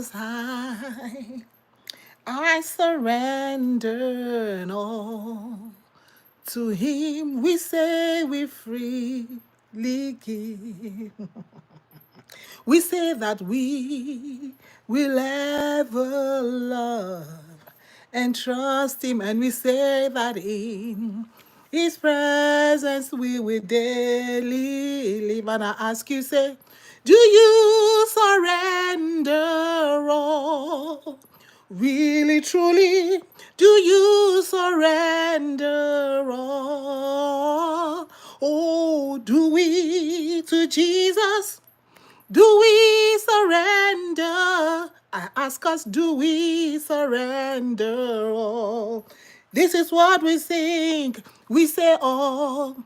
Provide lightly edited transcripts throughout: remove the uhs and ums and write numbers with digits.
Jesus, I surrender all. To him we say we freely give. We say that we will ever love and trust him, and we say that in his presence we will daily live. And I ask you, say, do you surrender all? Really, truly, do you surrender all? Oh, do we to Jesus? Do we surrender? I ask us, do we surrender all? This is what we sing. We say all.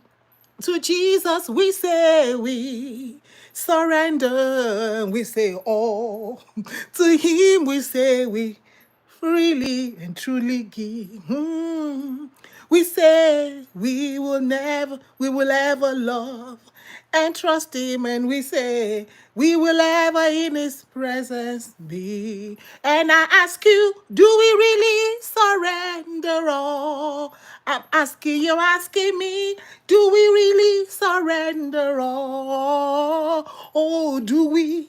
To Jesus we say we surrender. We say all. To him we say we freely and truly give. We say we will ever love and trust him, and we say we will ever in his presence be. And I ask you, do we really surrender all? I'm asking you, asking me, do we really surrender all? Oh, do we?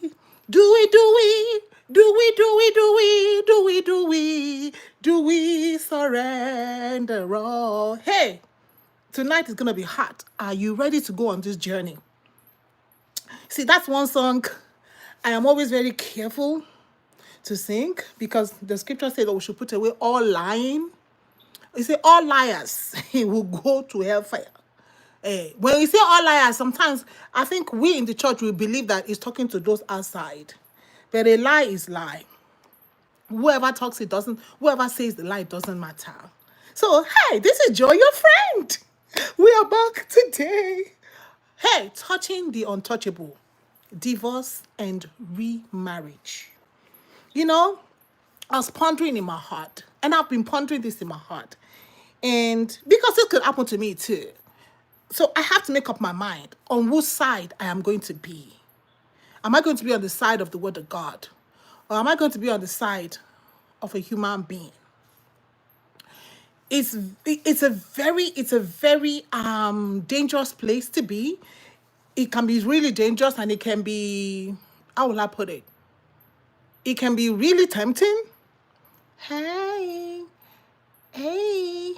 Do we, do we, do we, do we, do we, do we, do we, do we surrender all? Hey, tonight is going to be hot. Are you ready to go on this journey? See, that's one song I am always very careful to sing because the scripture said that we should put away all lying. You say all liars will go to hellfire. When you say all liars, sometimes I think we in the church will believe that it's talking to those outside. But a lie is lie. Whoever talks it doesn't, whoever says the lie doesn't matter. So, hey, this is Joy, your friend. We are back today. Hey, touching the untouchable, divorce and remarriage. You know, I was pondering in my heart, and I've been pondering this in my heart. And because it could happen to me too. So I have to make up my mind on whose side I am going to be. Am I going to be on the side of the word of God? Or am I going to be on the side of a human being? It's a very dangerous place to be. It can be really dangerous, and it can be, how will I put it? It can be really tempting. Hey, hey,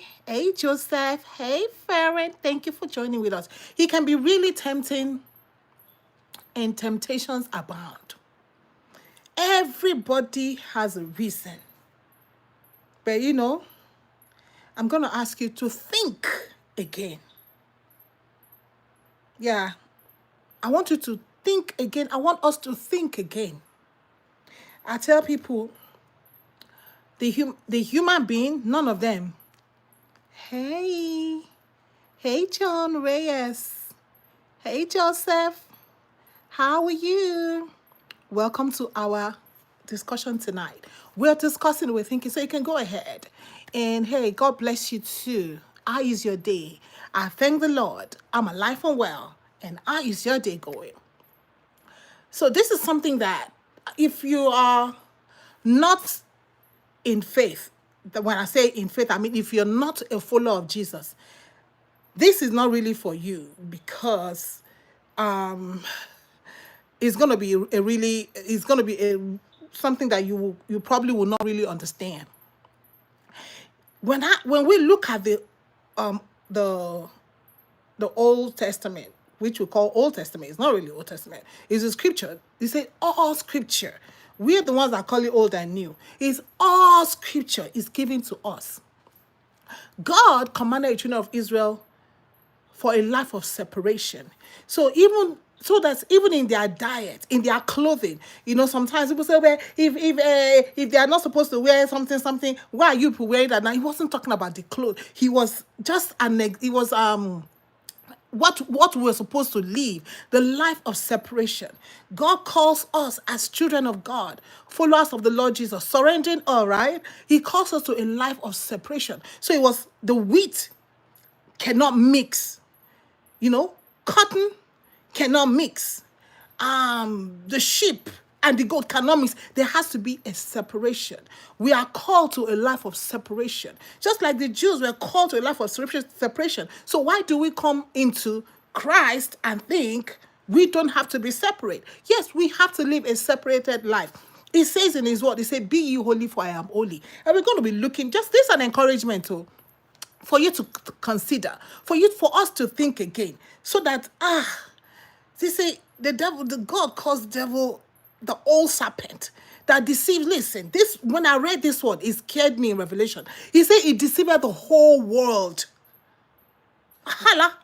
Joseph. Hey, Farron. Thank you for joining with us. It can be really tempting, and temptations abound. Everybody has a reason. But you know, I'm going to ask you to think again. Yeah, I want you to think again. I want us to think again. I tell people, the human being, none of them. Hey, John Reyes. Hey, Joseph. How are you? Welcome to our discussion tonight. We're discussing, we're thinking, so you can go ahead. And hey, God bless you too. How is your day? I thank the Lord. I'm alive and well. And how is your day going? So this is something that if you are not in faith, when I say in faith, I mean if you're not a follower of Jesus, this is not really for you, because it's going to be something that you probably will not really understand. When we look at the Old Testament, which we call Old Testament, it's not really Old Testament, it's a scripture. They say all scripture. We're the ones that call it old and new. It's all scripture is given to us. God commanded the children of Israel for a life of separation. So that's even in their diet, in their clothing, you know, sometimes people say, well, if they are not supposed to wear something, why are you wearing that? Now, he wasn't talking about the clothes. He was just what we're supposed to live, the life of separation. God calls us as children of God, followers of the Lord Jesus, surrendering all, right? He calls us to a life of separation. So it was the wheat cannot mix, you know, cotton cannot mix. The sheep and the gold cannot mix. There has to be a separation. We are called to a life of separation. Just like the Jews were called to a life of separation. So why do we come into Christ and think we don't have to be separate? Yes, we have to live a separated life. He says in his word, he said, be ye holy for I am holy. And we're going to be looking, just this is an encouragement too, for you to consider, for us to think again, so that, they say the devil, the God calls the devil the old serpent that deceives. Listen, this, when I read this word, it scared me in Revelation. He said it deceived the whole world. Hala.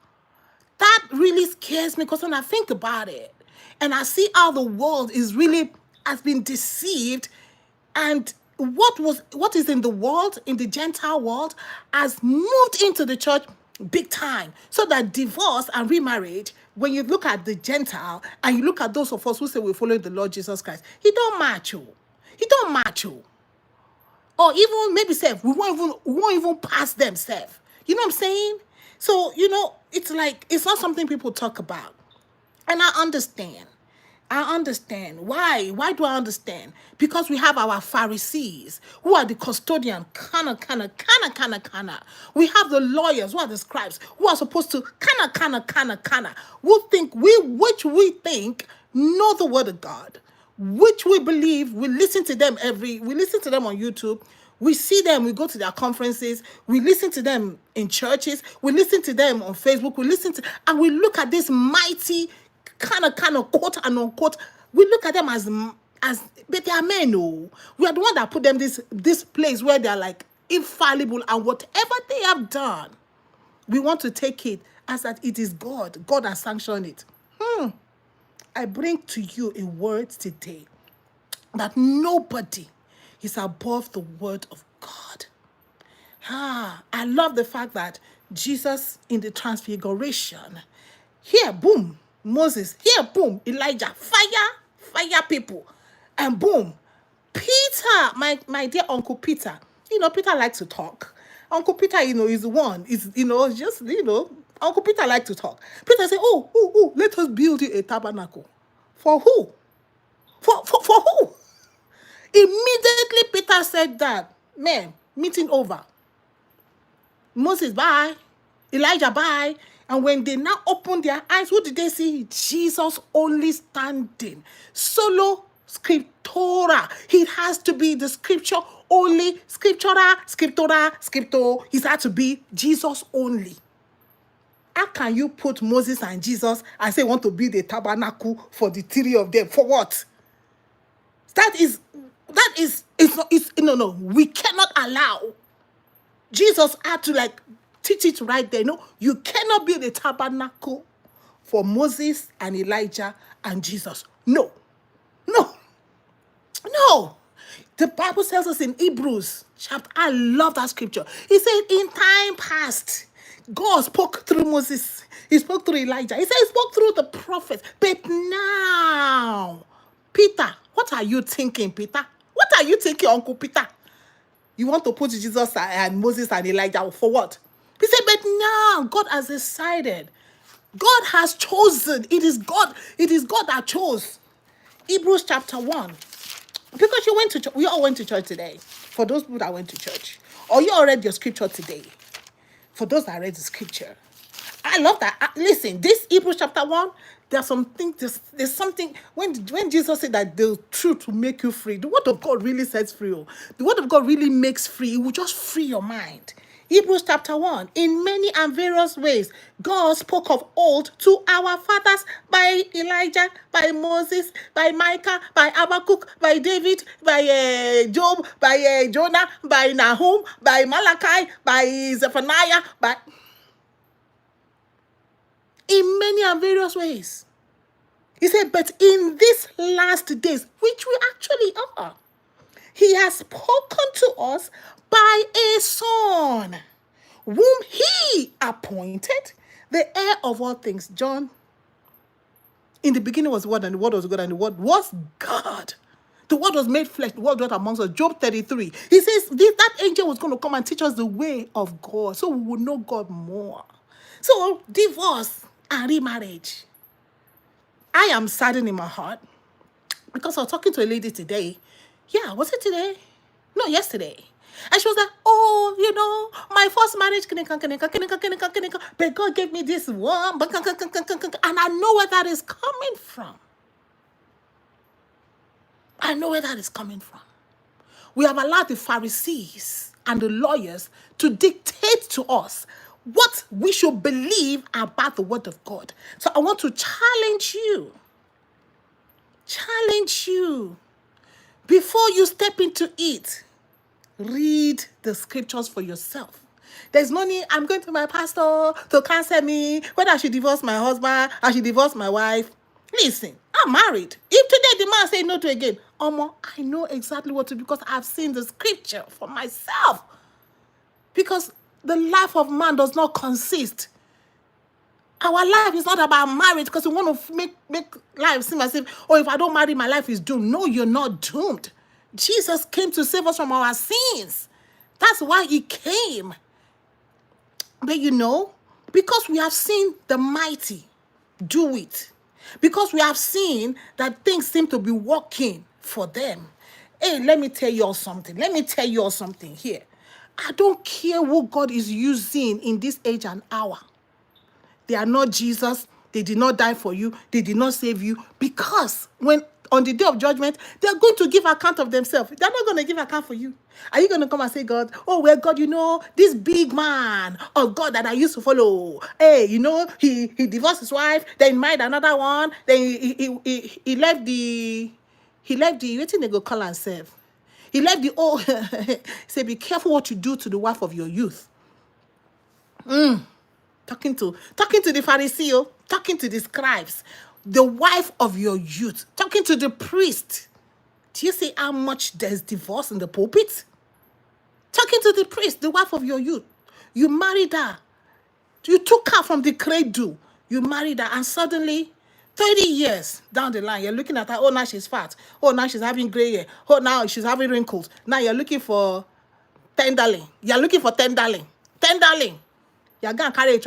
That really scares me, because when I think about it and I see how the world is really has been deceived, and what is in the world, in the Gentile world, has moved into the church big time. So that divorce and remarriage, when you look at the Gentile and you look at those of us who say we follow the Lord Jesus Christ, he don't match you. He don't match you. Or even maybe self, we won't even pass them self. You know what I'm saying? So, it's like, it's not something people talk about. And I understand. Why? Why do I understand? Because we have our Pharisees who are the custodian, kana. We have the lawyers who are the scribes who are supposed to kana. Which we think know the word of God, which we believe. We listen to them on YouTube. We see them, we go to their conferences, we listen to them in churches, we listen to them on Facebook, and we look at this mighty kind of quote and unquote. We look at them as but they are men. Oh, we are the one that put them this place where they are like infallible, and whatever they have done, we want to take it as that it is God. God has sanctioned it. I bring to you a word today that nobody is above the word of God. I love the fact that Jesus in the transfiguration, here, boom, Moses, here, boom, Elijah, fire people, and boom, Peter, my dear Uncle Peter. Peter likes to talk. Uncle Peter, is the one, Uncle Peter likes to talk. Peter said, oh, let us build you a tabernacle. For who? For who? Immediately Peter said that, man, meeting over. Moses, bye. Elijah, bye. And when they now opened their eyes, what did they see? Jesus only standing. Solo scriptura. It has to be the scripture only. Scriptura. It has to be Jesus only. How can you put Moses and Jesus and say want to build a tabernacle for the three of them? For what? No. We cannot allow. Jesus had to teach it right there. No, you cannot build a tabernacle for Moses and Elijah and Jesus. No. The Bible tells us in Hebrews chapter, I love that scripture. He said, in time past, God spoke through Moses. He spoke through Elijah. He said he spoke through the prophets. But now, Peter, what are you thinking, Peter? What are you thinking, Uncle Peter? You want to put Jesus and Moses and Elijah for what? He said, but now God has decided. God has chosen. It is God that chose. Hebrews chapter 1. Because we all went to church today. For those people that went to church. Or you all read your scripture today. For those that read the scripture. I love that. Listen, this Hebrews chapter 1, there's something, when Jesus said that the truth will make you free, the word of God really sets free. The word of God really makes free. It will just free your mind. Hebrews chapter 1, in many and various ways, God spoke of old to our fathers by Elijah, by Moses, by Micah, by Habakkuk, by David, by Job, by Jonah, by Nahum, by Malachi, by Zephaniah, in many and various ways. He said, but in these last days, which we actually are, he has spoken to us by a son, whom he appointed the heir of all things. John, in the beginning was the word, and the word was God, and the word was God. The word was made flesh, the word dwelt amongst us. Job 33. He says that angel was going to come and teach us the way of God, so we will know God more. So, divorce and remarriage. I am saddened in my heart Because I was talking to a lady today. Yeah, was it today? No, yesterday. And she was like, oh, my first marriage, but God gave me this one, and I know where that is coming from. I know where that is coming from. We have allowed the Pharisees and the lawyers to dictate to us what we should believe about the word of God. So I want to challenge you. Before you step into it, read the scriptures for yourself. There's no need, I'm going to my pastor to counsel me whether I should divorce my husband, I should divorce my wife. Listen, I'm married. If today the man say no to again, I know exactly what to do because I've seen the scripture for myself. Because the life of man does not consist. Our life is not about marriage because we want to make life seem as if, if I don't marry, my life is doomed. No, you're not doomed. Jesus came to save us from our sins. That's why he came. But because we have seen the mighty do it, because we have seen that things seem to be working for them. Hey, let me tell you all something. Here. I don't care who God is using in this age and hour. They are not Jesus. They did not die for you. They did not save you. Because when on the day of judgment, they're going to give account of themselves. They're not going to give account for you. Are you going to come and say, God, God, this big man of God that I used to follow, hey, he divorced his wife, then married another one, then he left the, what thing they go call and serve? He left the old, say, be careful what you do to the wife of your youth. Talking to the Pharisee, talking to the scribes, the wife of your youth, talking to the priest. Do you see how much there's divorce in the pulpit? Talking to the priest, the wife of your youth. You married her. You took her from the cradle. You married her, and suddenly, 30 years down the line, you're looking at her. Oh, now she's fat. Oh, now she's having gray hair. Oh, now she's having wrinkles. Now you're looking for tenderling. You're looking for tenderling. You're going to carry a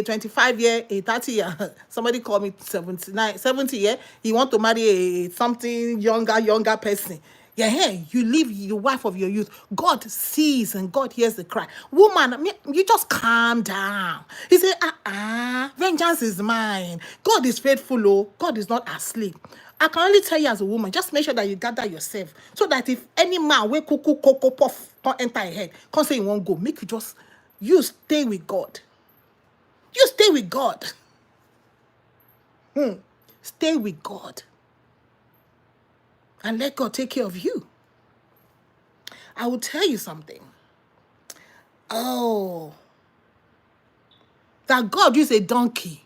25 year, a 30 year. Somebody called me 70 year. You want to marry a something younger person. Yeah, hey, you leave the wife of your youth. God sees and God hears the cry. Woman, you just calm down. He said, vengeance is mine. God is faithful, oh. God is not asleep. I can only tell you as a woman, just make sure that you gather yourself. So that if any man will cuckoo, cocoa, puff, can't enter your head, can't say you won't go, you stay with God. You stay with God. Stay with God. And let God take care of you. I will tell you something. That God used a donkey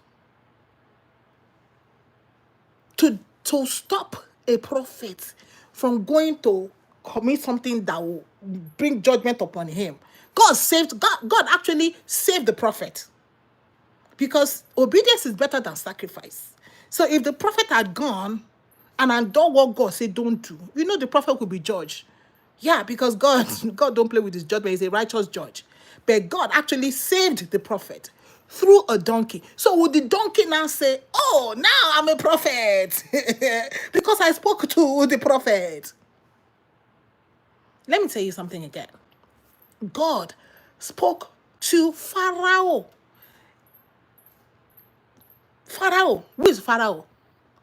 to stop a prophet from going to commit something that will bring judgment upon him. God actually saved the prophet. Because obedience is better than sacrifice. So if the prophet had gone and done what God said don't do, the prophet could be judged. Yeah, because God don't play with his judgment. He's a righteous judge. But God actually saved the prophet through a donkey. So would the donkey now say, oh, now I'm a prophet because I spoke to the prophet? Let me tell you something again. God spoke to Pharaoh. Pharaoh. Who is Pharaoh?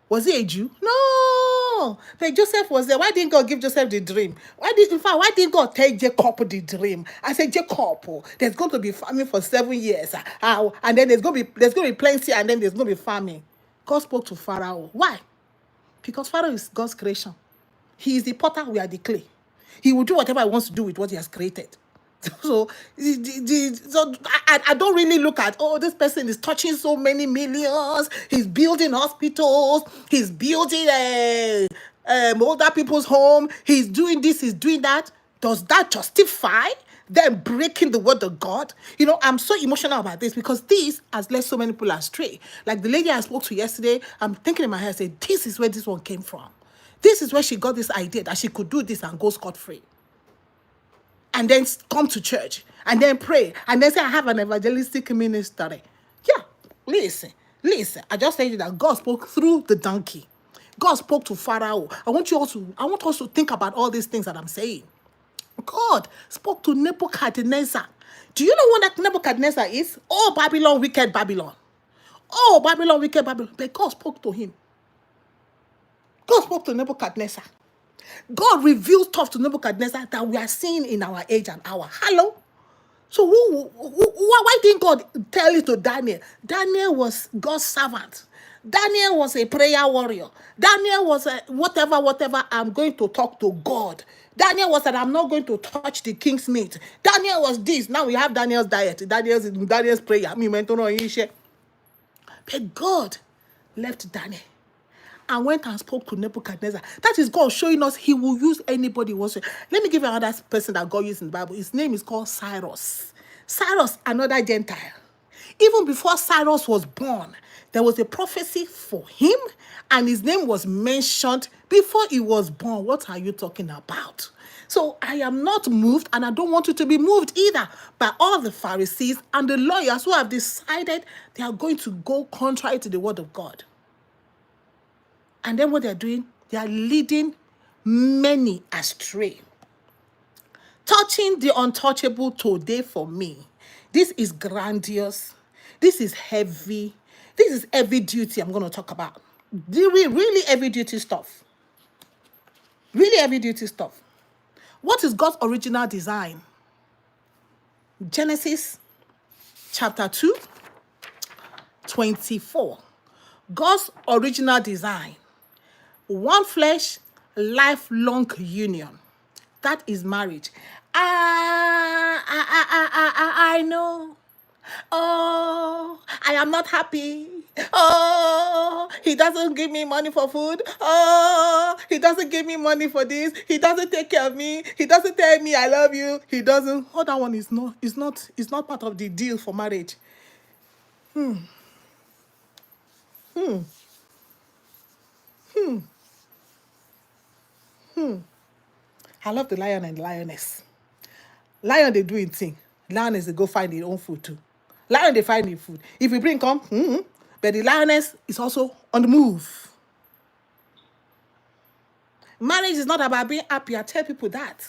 Was he a Jew? No. But Joseph was there. Why didn't God give Joseph the dream? Why didn't God tell Jacob the dream? I said, Jacob, there's going to be famine for 7 years. And then there's going to be plenty, and then there's going to be famine. God spoke to Pharaoh. Why? Because Pharaoh is God's creation. He is the potter, we are the clay. He will do whatever he wants to do with what he has created. So I don't really look at, this person is touching so many millions. He's building hospitals. He's building older people's home. He's doing this. He's doing that. Does that justify them breaking the word of God? I'm so emotional about this because this has led so many people astray. Like the lady I spoke to yesterday, I'm thinking in my head, I said, this is where this one came from. This is where she got this idea that she could do this and go scot-free. And then come to church, and then pray, and then say, I have an evangelistic ministry. Yeah, listen. I just said that God spoke through the donkey. God spoke to Pharaoh. I want us to think about all these things that I'm saying. God spoke to Nebuchadnezzar. Do you know what that Nebuchadnezzar is? Oh, Babylon, wicked Babylon. Oh, Babylon, wicked Babylon. But God spoke to him. God spoke to Nebuchadnezzar. God reveals stuff to Nebuchadnezzar that we are seeing in our age and hour. Hello? So why didn't God tell it to Daniel? Daniel was God's servant. Daniel was a prayer warrior. Daniel was a whatever, I'm going to talk to God. Daniel was that I'm not going to touch the king's meat. Daniel was this. Now we have Daniel's diet. Daniel's prayer. But God left Daniel and went and spoke to Nebuchadnezzar. That is God showing us he will use anybody. Let me give you another person that God used in the Bible. His name is called Cyrus. Cyrus, another Gentile. Even before Cyrus was born, there was a prophecy for him, and his name was mentioned before he was born. What are you talking about? So I am not moved, and I don't want you to be moved either by all the Pharisees and the lawyers who have decided they are going to go contrary to the word of God. And then what they're doing, they are leading many astray. Touching the untouchable today for me. This is grandiose. This is heavy. This is heavy duty I'm going to talk about. Really heavy duty stuff. Really heavy duty stuff. What is God's original design? Genesis chapter 2, 24. God's original design. One flesh, lifelong union. That is marriage. I know. Oh, I am not happy. Oh, he doesn't give me money for food. Oh, he doesn't give me money for this. He doesn't take care of me. He doesn't tell me I love you. He doesn't. Oh, that one is not part of the deal for marriage. I love the lion and the lioness. Lion, they do it thing. Lioness, they go find their own food too. Lion, they find their food. If we bring come, but the lioness is also on the move. Marriage is not about being happy. I tell people that.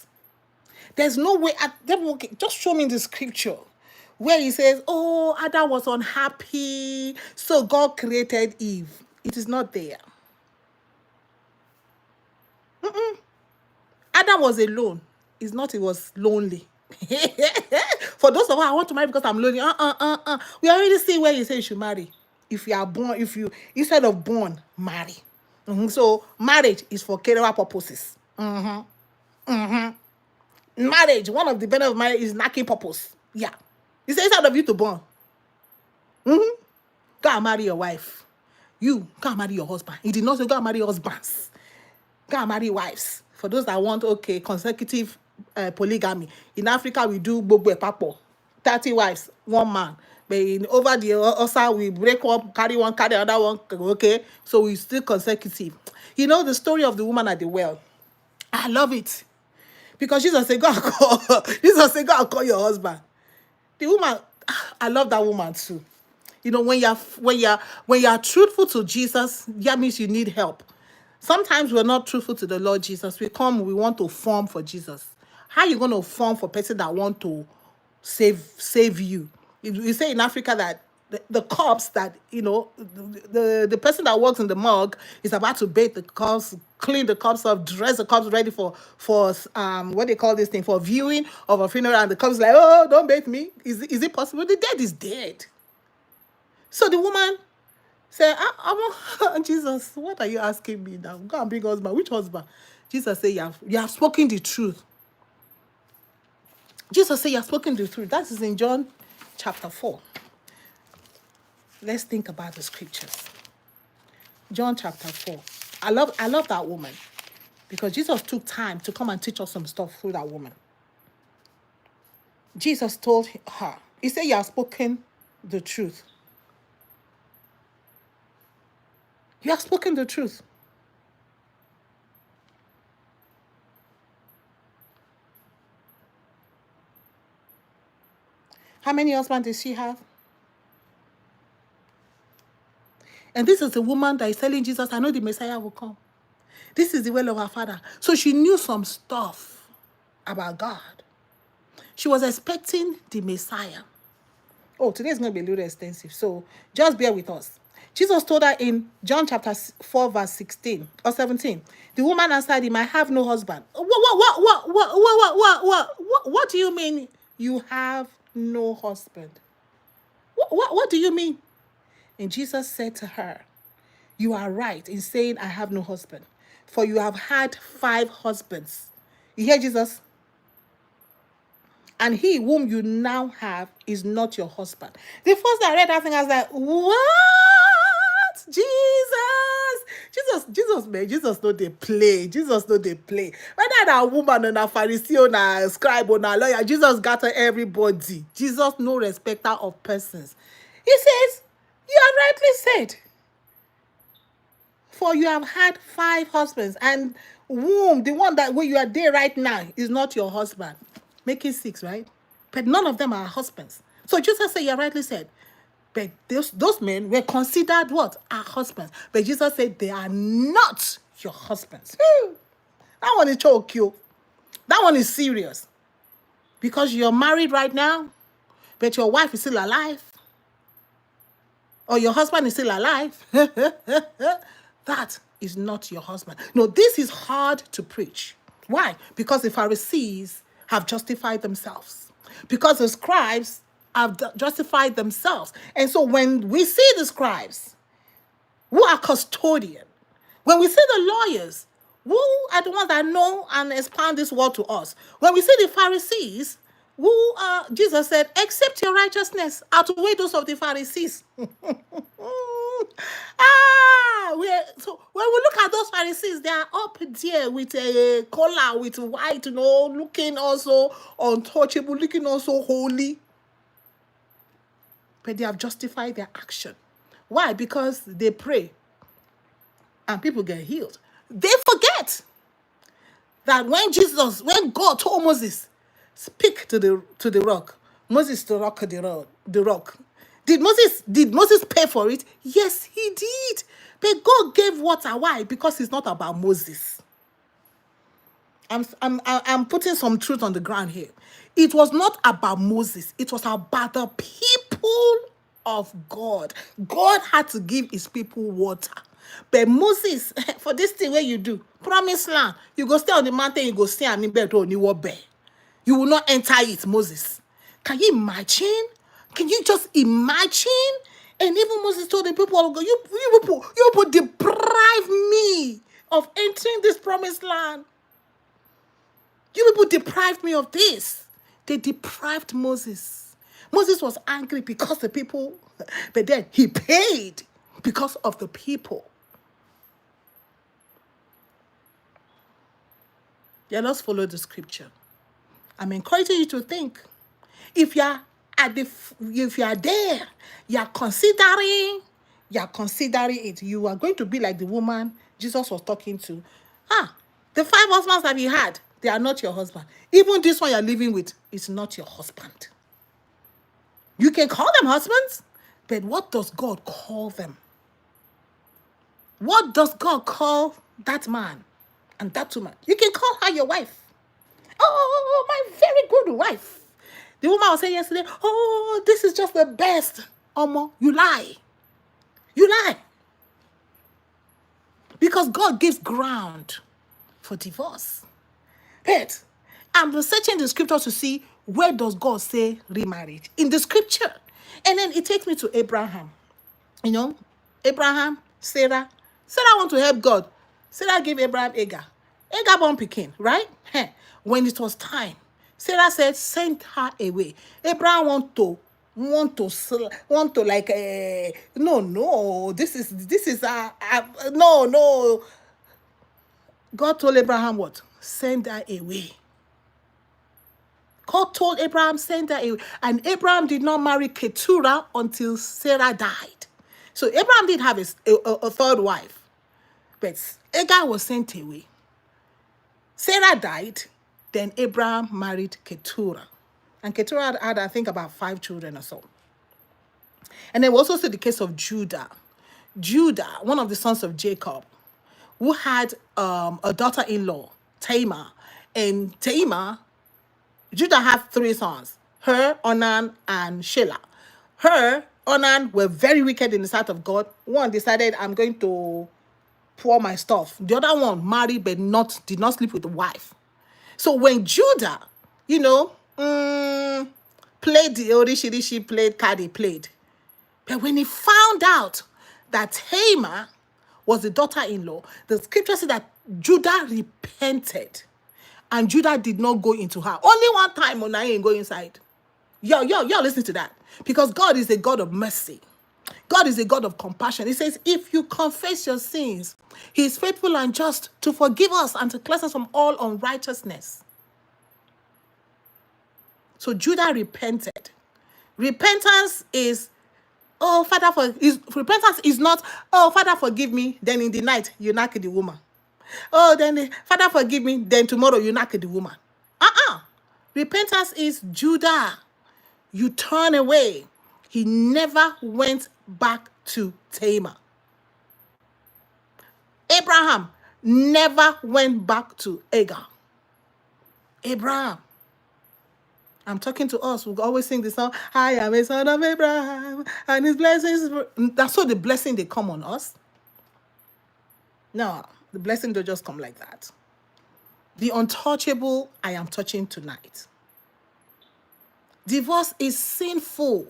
There's no way. Just show me the scripture where he says, oh, Adam was unhappy, so God created Eve. It is not there. Adam was alone. It's not he was lonely. For those of us, I want to marry because I'm lonely. We already see where you say you should marry. If you are born, instead of born, marry. So marriage is for career purposes. Marriage, one of the benefits of marriage is knacking purpose. Yeah. He says instead of you to born. Go and marry your wife. You go and marry your husband. He did not say go and marry husbands. Go and marry wives. For those that want, consecutive polygamy. In Africa, we do gbogbo epapo. 30 wives, one man. But over the also we break up, carry one, carry another one. Okay, so we still consecutive. You know the story of the woman at the well. I love it because Jesus said, "Go and call." Jesus said, "Go and call your husband." The woman, I love that woman too. You know, when you're truthful to Jesus, that means you need help. Sometimes we're not truthful to the Lord Jesus. We want to form for Jesus. How are you going to form for person that want to save you? You say in Africa that the cops that, the person that works in the morgue is about to bathe the cops, clean the cops up, dress the cops ready for what they call this thing, for viewing of a funeral, and the cops like, oh, don't bathe me. Is it possible? The dead is dead. So the woman said, Jesus, what are you asking me now? Go and bring husband. Which husband? Jesus said, you have spoken the truth. Jesus said, you have spoken the truth. That is in John chapter 4. Let's think about the scriptures. John chapter 4. I love that woman because Jesus took time to come and teach us some stuff through that woman. Jesus told her, he said, you have spoken the truth. You have spoken the truth. How many husbands did she have? And this is a woman that is telling Jesus, I know the Messiah will come. This is the will of our Father. So she knew some stuff about God. She was expecting the Messiah. Oh, today is going to be a little extensive, so just bear with us. Jesus told her in John chapter 4, verse 16 or 17. The woman answered him, I have no husband. What do you mean you have no husband? What do you mean? And Jesus said to her, you are right in saying I have no husband, for you have had 5 husbands. You hear Jesus? And he whom you now have is not your husband. The first time I read that thing, I was like, what? Jesus no they play. Jesus no they play. Whether that woman or a Pharisee or a scribe or a lawyer, Jesus got to everybody. Jesus no respecter of persons. He says, you have rightly said, for you have had 5 husbands, and whom, the one that where you are there right now, is not your husband. Make it 6, right? But none of them are husbands. So Jesus said, you rightly said. But those men were considered what? Our husbands. But Jesus said, they are not your husbands. That one is choke you. That one is serious. Because you're married right now, but your wife is still alive. Or your husband is still alive. That is not your husband. No, this is hard to preach. Why? Because the Pharisees have justified themselves. Because the scribes have justified themselves. And so when we see the scribes, who are custodian, when we see the lawyers, who are the ones that know and expound this word to us, when we see the Pharisees, who Jesus said, accept your righteousness, outweigh those of the Pharisees. So when we look at those Pharisees, they are up there with a collar, with white, looking also untouchable, looking also holy. But they have justified their action. Why? Because they pray and people get healed. They forget that when God told Moses, speak to the rock, Moses to rock the rock. Did Moses pay for it? Yes, he did. But God gave water. Why? Because it's not about Moses. I'm putting some truth on the ground here. It was not about Moses. It was about the people of God. God had to give his people water. But Moses, for this thing where you do, promised land, you go stay on the mountain, you go stay on the bed, you will not enter it, Moses. Can you imagine? Can you just imagine? And even Moses told the people of God, you people deprive me of entering this promised land. You people deprived me of this. They deprived Moses. Moses was angry because the people, but then he paid because of the people. Yeah, let's follow the scripture. I'm encouraging you to think. If you are there, you are considering it, you are going to be like the woman Jesus was talking to. The 5 husbands that you had, they are not your husband. Even this one you're living with is not your husband. You can call them husbands, but what does God call them? What does God call that man and that woman? You can call her your wife. Oh, my very good wife. The woman was saying yesterday, oh, this is just the best. Omo, you lie. You lie. Because God gives ground for divorce. But I'm researching the scripture to see where does God say remarriage in the scripture. And then it takes me to Abraham. Abraham, Sarah. Sarah want to help God. Sarah gave Abraham Hagar. Hagar born Pekin, right? When it was time, Sarah said, send her away. Abraham want to like, no, this is no. God told Abraham what? Send her away. God told Abraham, send her away. And Abraham did not marry Keturah until Sarah died. So Abraham did have a third wife. But Hagar was sent away. Sarah died. Then Abraham married Keturah. And Keturah had, I think, about 5 children or so. And then we also see the case of Judah. Judah, one of the sons of Jacob, who had a daughter-in-law, Tamar. And Tamar, Judah had 3 sons, Her, Onan, and Shelah. Her, Onan were very wicked in the sight of God. One decided, I'm going to pour my stuff. The other one married but did not sleep with the wife. So when Judah, you know, played the Orishi, played Kadi, played. But when he found out that Tamar was the daughter-in-law, the scripture said that Judah repented. And Judah did not go into her. Only one time Onaye go inside. Yo, listen to that. Because God is a God of mercy. God is a God of compassion. He says, if you confess your sins, he is faithful and just to forgive us and to cleanse us from all unrighteousness. So Judah repented. Repentance is, repentance is not, oh, Father, forgive me. Then in the night, you knock the woman. Oh, then, Father, forgive me. Then tomorrow, you knock the woman. Repentance is Judah. You turn away. He never went back to Tamar. Abraham never went back to Agar. Abraham. I'm talking to us. We always sing the song, I am a son of Abraham, and his blessings. That's so the blessing they come on us. No, the blessing don't just come like that. The untouchable, I am touching tonight. Divorce is sinful.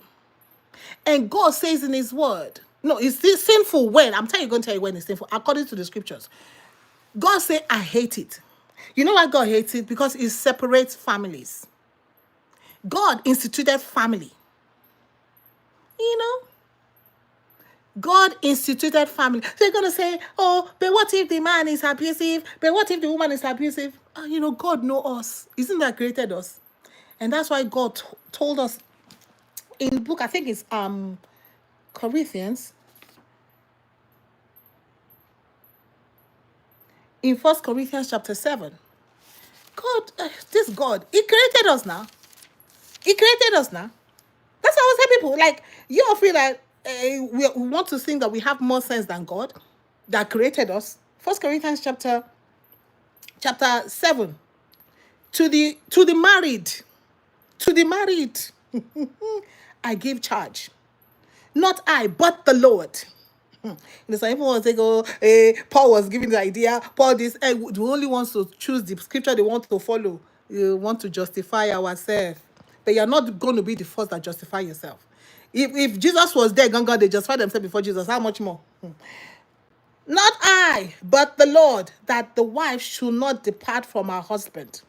And God says in his word, no, it's this sinful when. I'm going to tell you when it's sinful, according to the scriptures. God said, I hate it. You know why God hates it? Because it separates families. God instituted family. You know? God instituted family. So you're going to say, oh, but what if the man is abusive? But what if the woman is abusive? God knows us. Isn't that created us? And that's why God told us in the book, I think it's Corinthians. In 1 Corinthians chapter 7. God, this God, he created us now. He created us now. That's how I say people, like, you all feel like we want to think that we have more sense than God that created us. 1 Corinthians chapter 7. To the married, I give charge. Not I, but the Lord. Some people want to say, Paul was giving the idea, Paul this, the only ones to choose the scripture they want to follow. You want to justify ourselves. But you're not going to be the first that justify yourself. If Jesus was there, God, they justify themselves before Jesus. How much more? Not I, but the Lord, that the wife should not depart from her husband.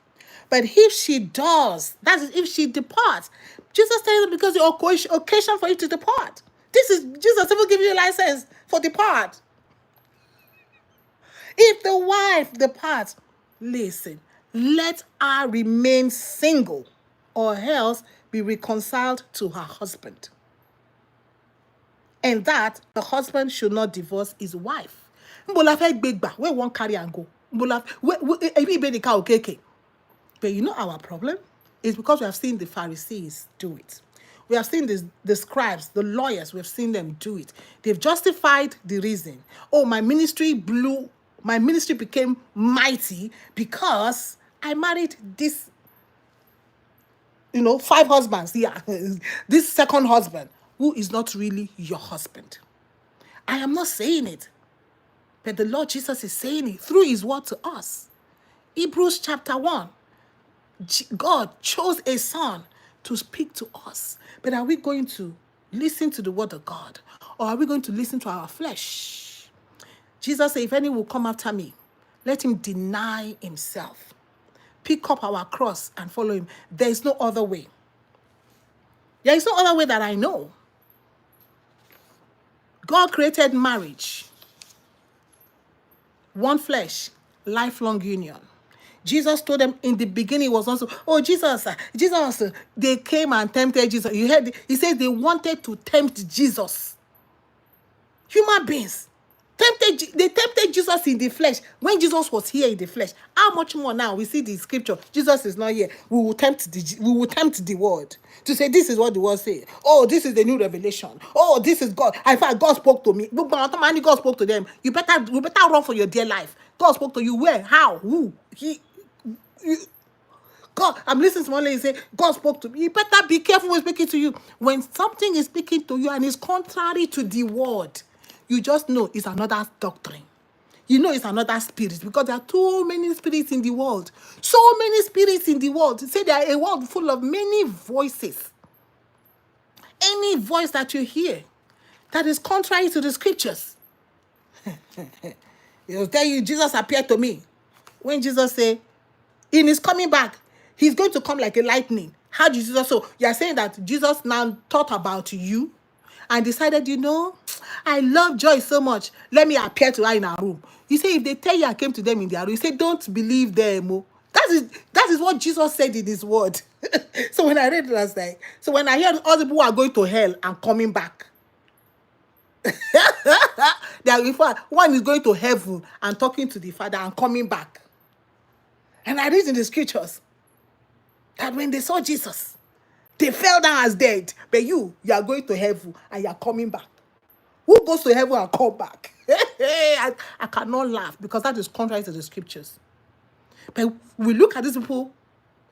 But if she does, that is, if she departs, Jesus tells them because the occasion for you to depart. This is Jesus will give you a license for depart. If the wife departs, listen, let her remain single, or else be reconciled to her husband. And that the husband should not divorce his wife. Where one carry and go. But you know our problem is because we have seen the Pharisees do it. We have seen the scribes, the lawyers, we have seen them do it. They've justified the reason. Oh, my ministry became mighty because I married this, 5 husbands. Yeah, this second husband who is not really your husband. I am not saying it, but the Lord Jesus is saying it through his word to us. Hebrews chapter 1. God chose a son to speak to us. But are we going to listen to the word of God? Or are we going to listen to our flesh? Jesus said, if any will come after me, let him deny himself. Pick up our cross and follow him. There is no other way. There is no other way that I know. God created marriage. One flesh, lifelong union. Jesus told them in the beginning was also, Jesus, they came and tempted Jesus. You heard, he said they wanted to tempt Jesus. Human beings. They tempted Jesus in the flesh when Jesus was here in the flesh. How much more now? We see the scripture. Jesus is not here. We will tempt the word to say this is what the word says. Oh, this is the new revelation. Oh, this is God. In fact, God spoke to me. But God spoke to them. You better run for your dear life. God spoke to you. Where? How? Who? God, I'm listening to one lady say, God spoke to me. You better be careful when speaking to you. When something is speaking to you and is contrary to the word, you just know it's another doctrine. You know it's another spirit, because there are too many spirits in the world. So many spirits in the world. Say there are a world full of many voices. Any voice that you hear that is contrary to the scriptures, it'll tell you Jesus appeared to me. When Jesus said, in his coming back, he's going to come like a lightning. How did Jesus? So you're saying that Jesus now thought about you and decided, I love Joy so much. Let me appear to her in her room. You say, if they tell you I came to them in their room, you say, don't believe them. Oh. That is what Jesus said in his word. So when I read it last night, so when I hear all the people who are going to hell and coming back, one is going to heaven and talking to the Father and coming back. And I read in the scriptures that when they saw Jesus, they fell down as dead. But you are going to heaven and you are coming back. Who goes to heaven and come back? I cannot laugh, because that is contrary to the scriptures. But we look at these people,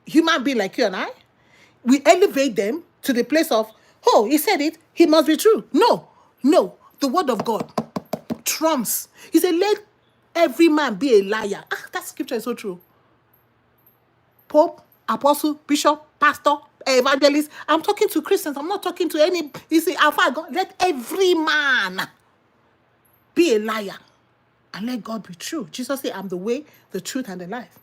human being like you and I, we elevate them to the place of, oh, he said it, he must be true. No, the word of God trumps. He said, let every man be a liar. That scripture is so true. Pope, apostle, bishop, pastor, evangelist. I'm talking to Christians. I'm not talking to any. You see, God, let every man be a liar and let God be true. Jesus said, I'm the way, the truth, and the life.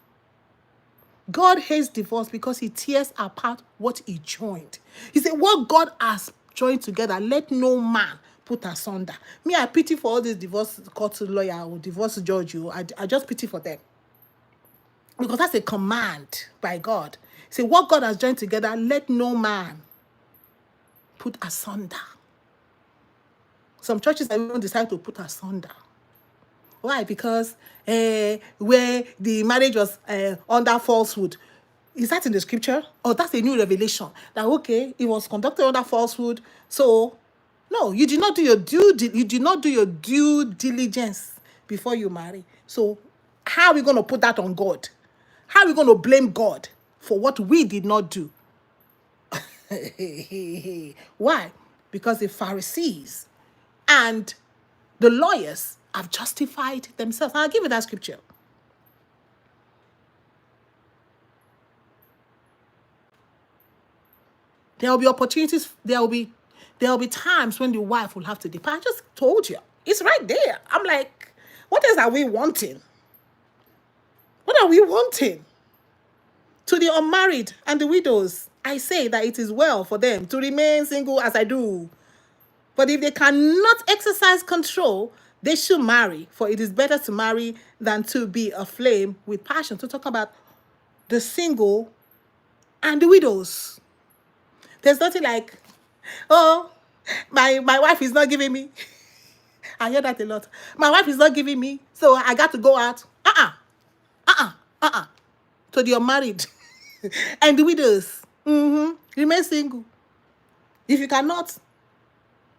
God hates divorce because he tears apart what he joined. He said, what God has joined together, let no man put asunder. Me, I pity for all these divorce court lawyer or divorce judge. I just pity for them. Because that's a command by God. Say, what God has joined together, let no man put asunder. Some churches have even decided to put asunder. Why? Because where the marriage was under falsehood. Is that in the scripture? Or that's a new revelation? That, okay, it was conducted under falsehood. So, no, you did not do your due diligence before you marry. So, how are we going to put that on God? How are we going to blame God for what we did not do? Why? Because the Pharisees and the lawyers have justified themselves. And I'll give you that scripture. There will be opportunities. There will be times when the wife will have to depart. I just told you. It's right there. I'm like, what else are we wanting? What are we wanting? To the unmarried and the widows, I say that it is well for them to remain single as I do. But if they cannot exercise control, they should marry. For it is better to marry than to be aflame with passion. To talk about the single and the widows. There's nothing like, oh, my wife is not giving me. I hear that a lot. My wife is not giving me, so I got to go out. So you're married. And the widows, remain single. If you cannot,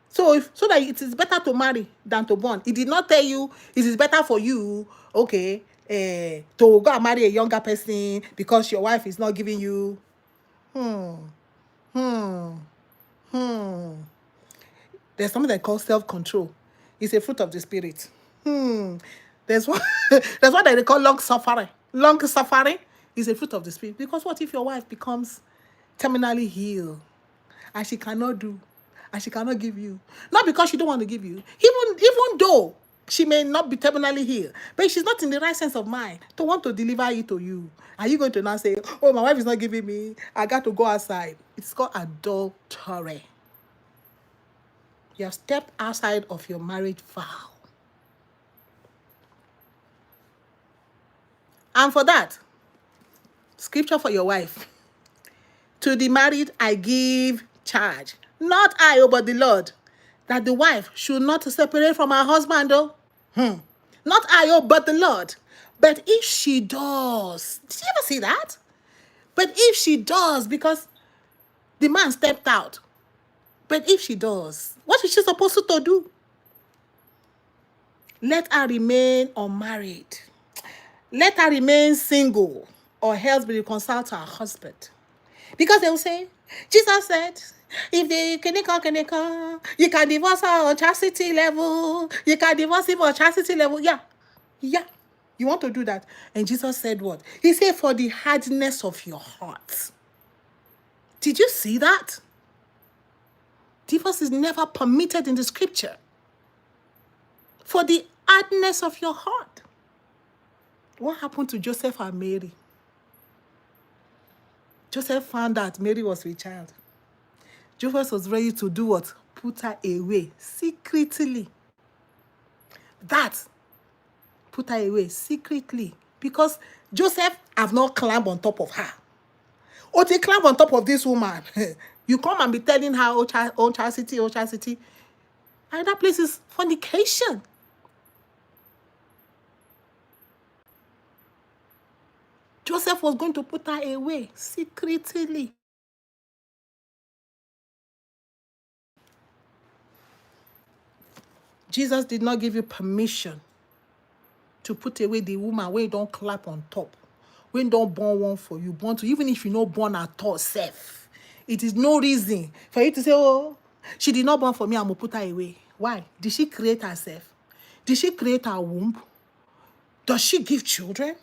so that it is better to marry than to born. It did not tell you it is better for you, okay, to go and marry a younger person because your wife is not giving you. There's something they call self-control. It's a fruit of the spirit. There's what they call long suffering. Long suffering is a fruit of the spirit. Because what if your wife becomes terminally ill and she cannot do, and she cannot give you? Not because she don't want to give you. Even though she may not be terminally ill, but she's not in the right sense of mind to want to deliver it to you. Are you going to now say, oh, my wife is not giving me, I got to go outside? It's called adultery. You have stepped outside of your marriage vow. And for that, scripture for your wife. To the married, I give charge. Not I, but the Lord. That the wife should not separate from her husband, though. Not I, oh, but the Lord. But if she does, did you ever see that? But if she does, because the man stepped out. But if she does, what is she supposed to do? Let her remain unmarried. Let her remain single, or else be reconciled to her husband. Because they will say, Jesus said, if they you can divorce her on chastity level. You can divorce him on chastity level. Yeah. Yeah. You want to do that. And Jesus said what? He said, for the hardness of your heart. Did you see that? Divorce is never permitted in the scripture. For the hardness of your heart. What happened to Joseph and Mary? Joseph found out Mary was with child. Joseph was ready to do what? Put her away secretly. That put her away secretly. Because Joseph have not climbed on top of her. Or they climb on top of this woman. You come and be telling her, oh, chastity, oh, chastity. And that place is fornication. Joseph was going to put her away secretly. Jesus did not give you permission to put away the woman when you don't clap on top. When you don't born one for you, born to, even if you not born at all, safe. It is no reason for you to say, oh, she did not born for me, I'm going to put her away. Why? Did she create herself? Did she create her womb? Does she give children?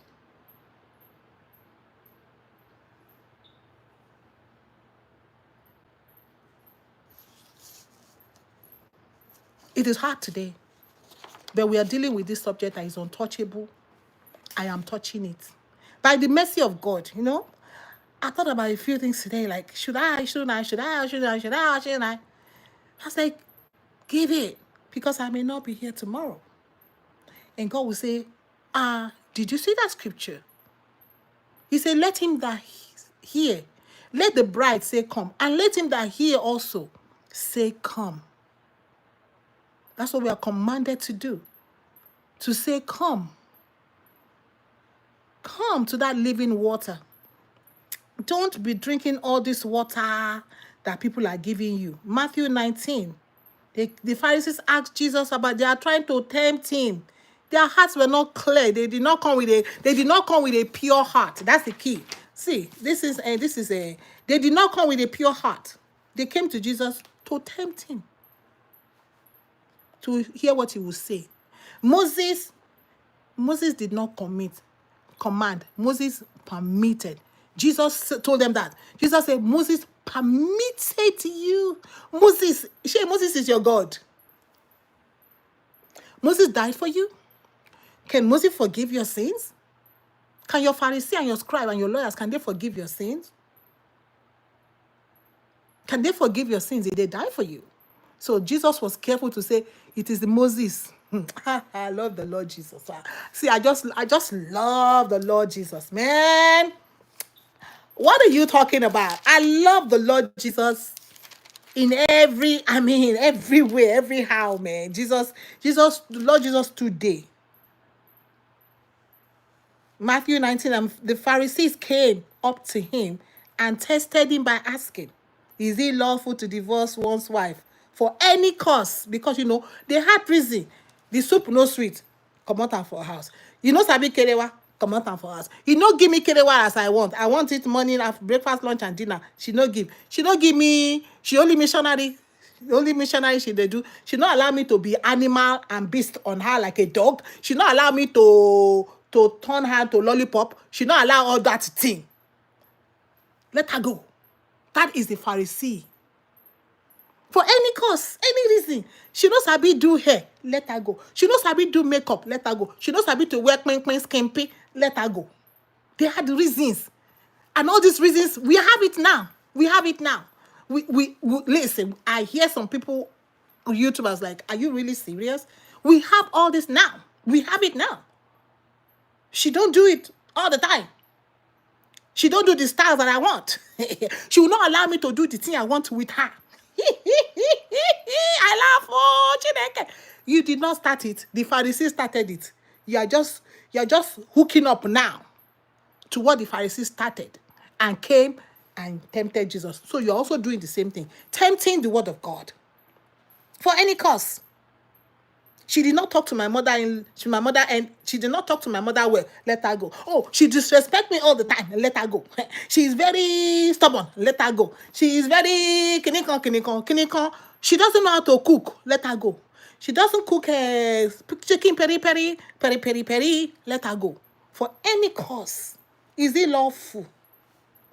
It is hard today, but we are dealing with this subject that is untouchable. I am touching it. By the mercy of God, I thought about a few things today, like, should I? I was like, give it, because I may not be here tomorrow. And God will say, did you see that scripture? He said, let him that hear, let the bride say, come, and let him that hear also say, come. That's what we are commanded to do. To say, come. Come to that living water. Don't be drinking all this water that people are giving you. Matthew 19. The Pharisees asked Jesus about, they are trying to tempt him. Their hearts were not clear. They did not come with a pure heart. That's the key. See, they did not come with a pure heart. They came to Jesus to tempt him, to hear what he would say. Moses did not command. Moses permitted. Jesus told them that. Jesus said, Moses permitted you. Moses is your God. Moses died for you. Can Moses forgive your sins? Can your Pharisee and your scribe and your lawyers, can they forgive your sins? Can they forgive your sins if they die for you? So Jesus was careful to say, it is Moses. I love the Lord Jesus. See, I just love the Lord Jesus, man. What are you talking about? I love the Lord Jesus in everywhere, every how, man. The Lord Jesus today. Matthew 19, and the Pharisees came up to him and tested him by asking, is it lawful to divorce one's wife for any cause? Because, they had reason. The soup no sweet. Come out for house. Sabi kerewa. Come out for house. Give me kerewa as I want. I want it morning, after breakfast, lunch, and dinner. She no give. She no give me. She only missionary. The only missionary she they do. She not allow me to be animal and beast on her like a dog. She not allow me to turn her to lollipop. She not allow all that thing. Let her go. That is the Pharisee. For any cause, any reason. She knows how to do hair. Let her go. She knows how to do makeup. Let her go. She knows how to wear skimpy. Let her go. They had reasons. And all these reasons, we have it now. We have it now. We listen, I hear some people, YouTubers, like, are you really serious? We have all this now. We have it now. She don't do it all the time. She don't do the styles that I want. She will not allow me to do the thing I want with her. I laugh. Oh, Chineke. You did not start it. The Pharisees started it. You're just hooking up now to what the Pharisees started and came and tempted Jesus. So you're also doing the same thing, tempting the word of God for any cause. She did not talk to my mother, and she did not talk to my mother well. Let her go. Oh, she disrespects me all the time. Let her go. She is very stubborn. Let her go. She is very kinikon. She doesn't know how to cook. Let her go. She doesn't cook chicken peri. Let her go. For any cause. Is it lawful?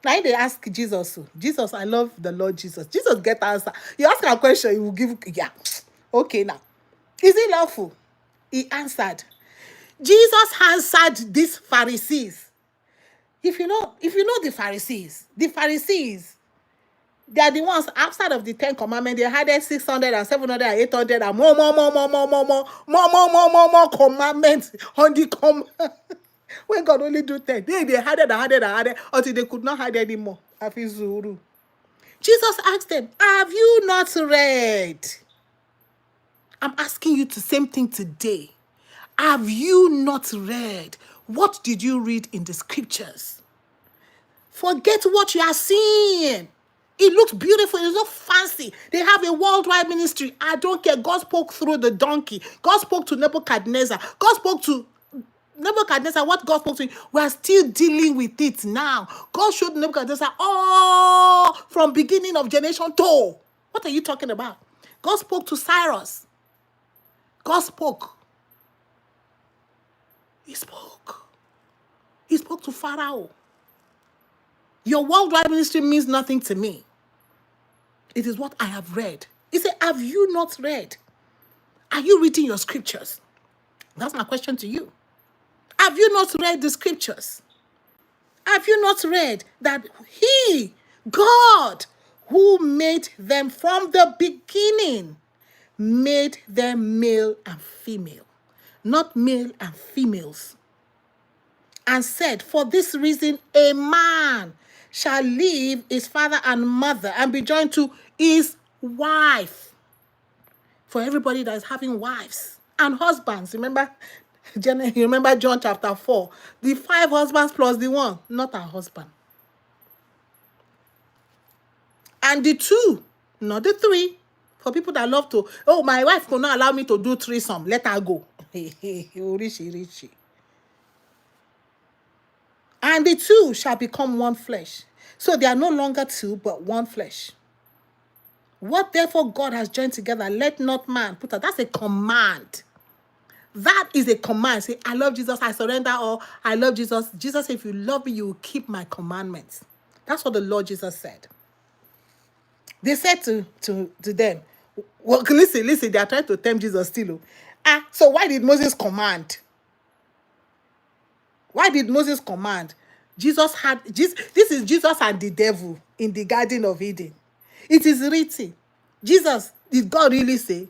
Now they ask Jesus. Jesus, I love the Lord Jesus. Jesus get answer. You ask her a question, he will give. Yeah. Okay now. Is it lawful? He answered. Jesus answered these Pharisees. If you know the Pharisees, they are the ones outside of the 10 commandments. They added 600 and 700 and 800 and more commandments on the when God only do 10. They added until they could not add anymore. Jesus asked them, have you not read? I'm asking you the same thing today. Have you not read? What did you read in the scriptures? Forget what you are seeing. It looks beautiful. It's not fancy. They have a worldwide ministry. I don't care. God spoke through the donkey. God spoke to Nebuchadnezzar. God spoke to Nebuchadnezzar. What God spoke to him, we are still dealing with it now. God showed Nebuchadnezzar all from beginning of generation to. What are you talking about? God spoke to Cyrus. God spoke. He spoke. He spoke to Pharaoh. Your worldwide ministry means nothing to me. It is what I have read. He said, have you not read? Are you reading your scriptures? That's my question to you. Have you not read the scriptures? Have you not read that He, God, who made them from the beginning, made them male and female, not male and females, and said, for this reason, a man shall leave his father and mother and be joined to his wife. For everybody that is having wives and husbands, remember John chapter 4, the 5 husbands plus the 1, not a husband. And the 2, not the 3. For people that love to, oh, my wife could not allow me to do threesome, let her go. Richie. And the 2 shall become one flesh. So they are no longer 2, but one flesh. What therefore God has joined together, let not man put out. That's a command. That is a command. Say, I love Jesus, I surrender all. I love Jesus. Jesus said, if you love me, you will keep my commandments. That's what the Lord Jesus said. They said to them, well, listen, they are trying to tempt Jesus still. So why did Moses command? This is Jesus and the devil in the Garden of Eden. It is written. Jesus, did God really say?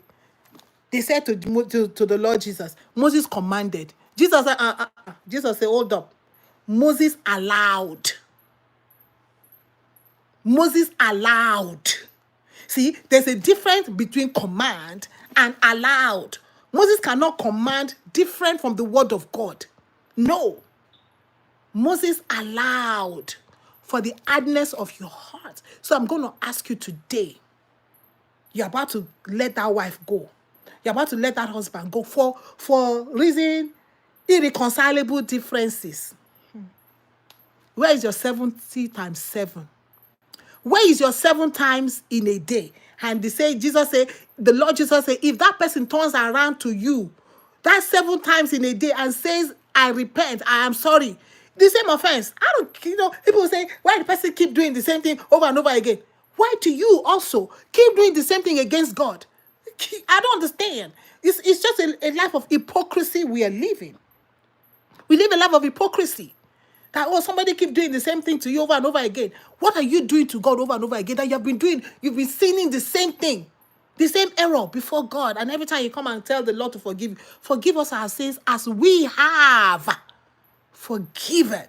They said to the Lord Jesus, Moses commanded. Jesus said, hold up. Moses allowed. See, there's a difference between command and allowed. Moses cannot command different from the word of God. No. Moses allowed for the hardness of your heart. So I'm going to ask you today, you're about to let that wife go. You're about to let that husband go for reason irreconcilable differences. Where is your 70 times 7? Where is your 7 times in a day? And the Lord Jesus said, if that person turns around to you, that 7 times in a day and says, I repent, I am sorry, the same offense. People will say, why the person keep doing the same thing over and over again? Why do you also keep doing the same thing against God? I don't understand. It's just a life of hypocrisy we are living. We live a life of hypocrisy. That, somebody keep doing the same thing to you over and over again. What are you doing to God over and over again that you've been sinning the same thing, the same error before God? And every time you come and tell the Lord to forgive us our sins as we have forgiven.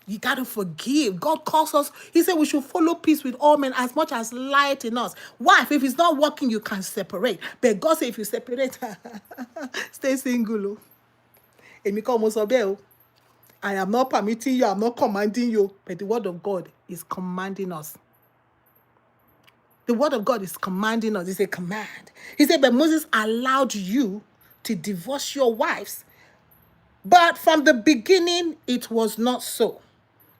You got to forgive. God calls us. He said we should follow peace with all men as much as light in us. Wife, if it's not working, you can separate. But God said if you separate, stay single. Oh. Èmi kọ́ mo sọ bẹ́ẹ̀ o. I am not permitting you. I'm not commanding you. But the word of God is commanding us. The word of God is commanding us. It's a command. He said, but Moses allowed you to divorce your wives. But from the beginning, it was not so.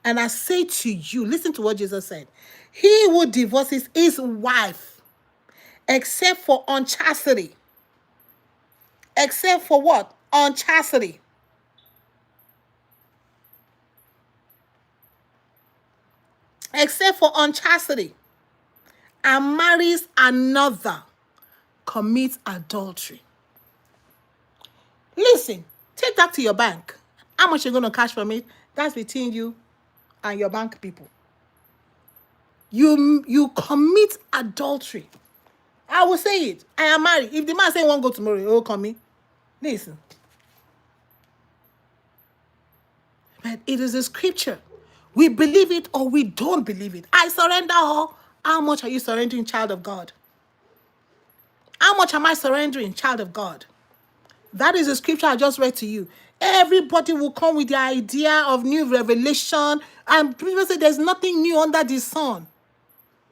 And I say to you, listen to what Jesus said. He who divorces his wife, except for unchastity. Except for what? Unchastity. Except for unchastity. And marries another, commits adultery. Listen, take that to your bank. How much you're going to cash from it? That's between you and your bank people. You commit adultery. I will say it. I am married. If the man say won't go tomorrow, he will come in. Listen. But it is a scripture. We believe it or we don't believe it. I surrender all. How much are you surrendering, child of God? How much am I surrendering, child of God? That is the scripture I just read to you. Everybody will come with the idea of new revelation. And people say there's nothing new under the sun.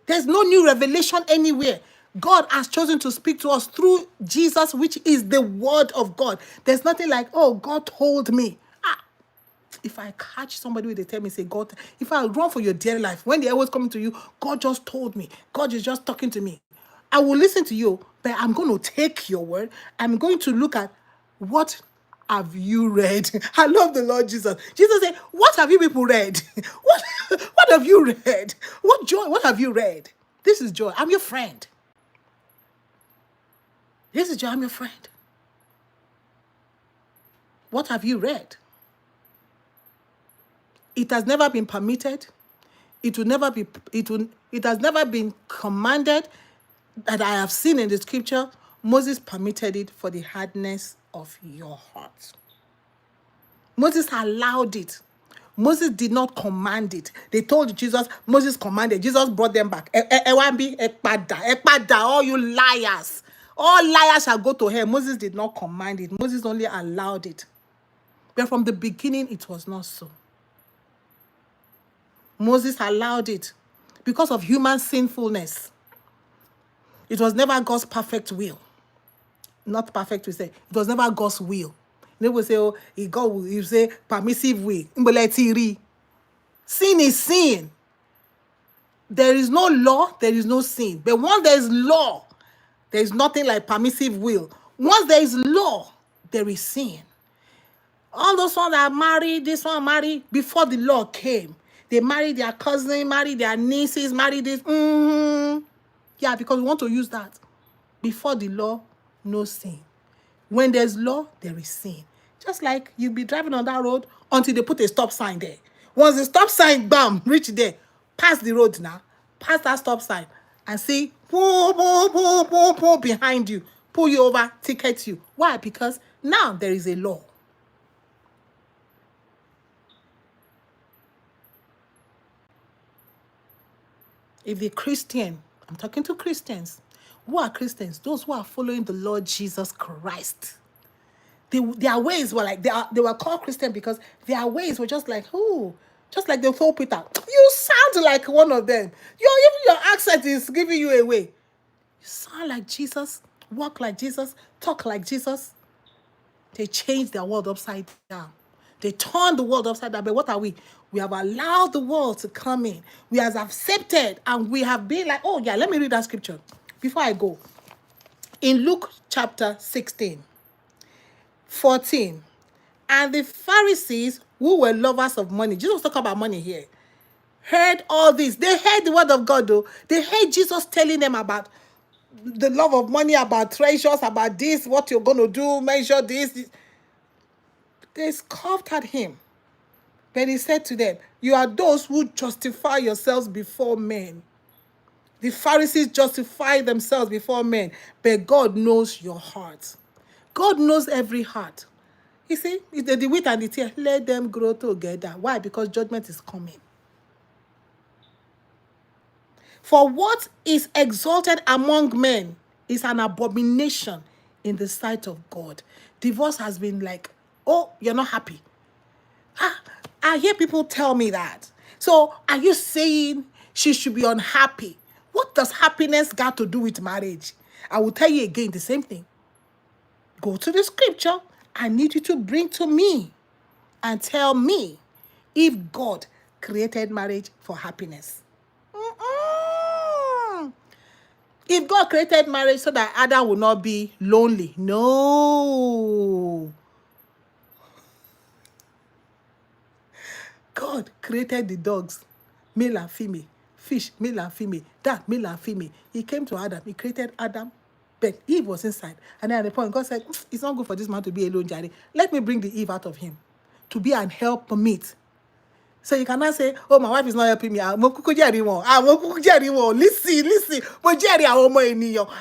There's no new revelation anywhere. God has chosen to speak to us through Jesus, which is the word of God. There's nothing like, oh, God told me. If I catch somebody with a tell me, say, God, if I run for your dear life, when they're always coming to you, God just told me. God is just talking to me. I will listen to you, but I'm going to take your word. I'm going to look at what have you read. I love the Lord Jesus. Jesus said, what have you people read? What have you read? What joy? What have you read? This is joy. I'm your friend. This is joy. I'm your friend. What have you read? It has never been permitted. It will never be. It has never been commanded that I have seen in the scripture. Moses permitted it for the hardness of your heart. Moses allowed it. Moses did not command it. They told Jesus, Moses commanded. Jesus brought them back. All you liars. All liars shall go to hell. Moses did not command it. Moses only allowed it. But from the beginning, it was not so. Moses allowed it because of human sinfulness. It was never God's perfect will. Not perfect, we say. It was never God's will. They will say, oh, God will, you say, permissive will. Sin is sin. There is no law, there is no sin. But once there is law, there is nothing like permissive will. Once there is law, there is sin. All those ones that are married, this one married before the law came. They married their cousin, married their nieces, married this. Yeah, because we want to use that. Before the law, no sin. When there's law, there is sin. Just like you'll be driving on that road until they put a stop sign there. Once the stop sign, bam, reach there, pass the road now, pass that stop sign, and see, pull behind you, pull you over, ticket you. Why? Because now there is a law. If the Christian, I'm talking to Christians. Who are Christians? Those who are following the Lord Jesus Christ. Their ways were like, they were called Christian because their ways were just like, who? Just like they told Peter, you sound like one of them. Even your accent is giving you away. You sound like Jesus, walk like Jesus, talk like Jesus. They changed their world upside down. They turned the world upside down. But what are we? We have allowed the world to come in. We have accepted and we have been like, oh yeah, let me read that scripture before I go. In Luke chapter 16, 14, and the Pharisees who were lovers of money, Jesus talk about money here, heard all this. They heard the word of God though. They heard Jesus telling them about the love of money, about treasures, about this, what you're going to do, measure this. They scoffed at him. But he said to them, you are those who justify yourselves before men. The Pharisees justify themselves before men, but God knows your heart. God knows every heart. You see, it's the wheat and the tear, let them grow together. Why? Because judgment is coming. For what is exalted among men is an abomination in the sight of God. Divorce has been like, oh, you're not happy. I hear people tell me that. So are you saying she should be unhappy? What does happiness got to do with marriage? I will tell you again the same thing. Go to the scripture. I need you to bring to me and tell me if God created marriage for happiness. Mm-mm. If God created marriage so that Adam will not be lonely, no. God created the dogs, male and female, fish, male and female, that, male and female. He came to Adam, he created Adam, but Eve was inside. And then at the point, God said, it's not good for this man to be alone, Jerry. Let me bring the Eve out of him to be an helpmeet. So you cannot say, oh, my wife is not helping me. Listen.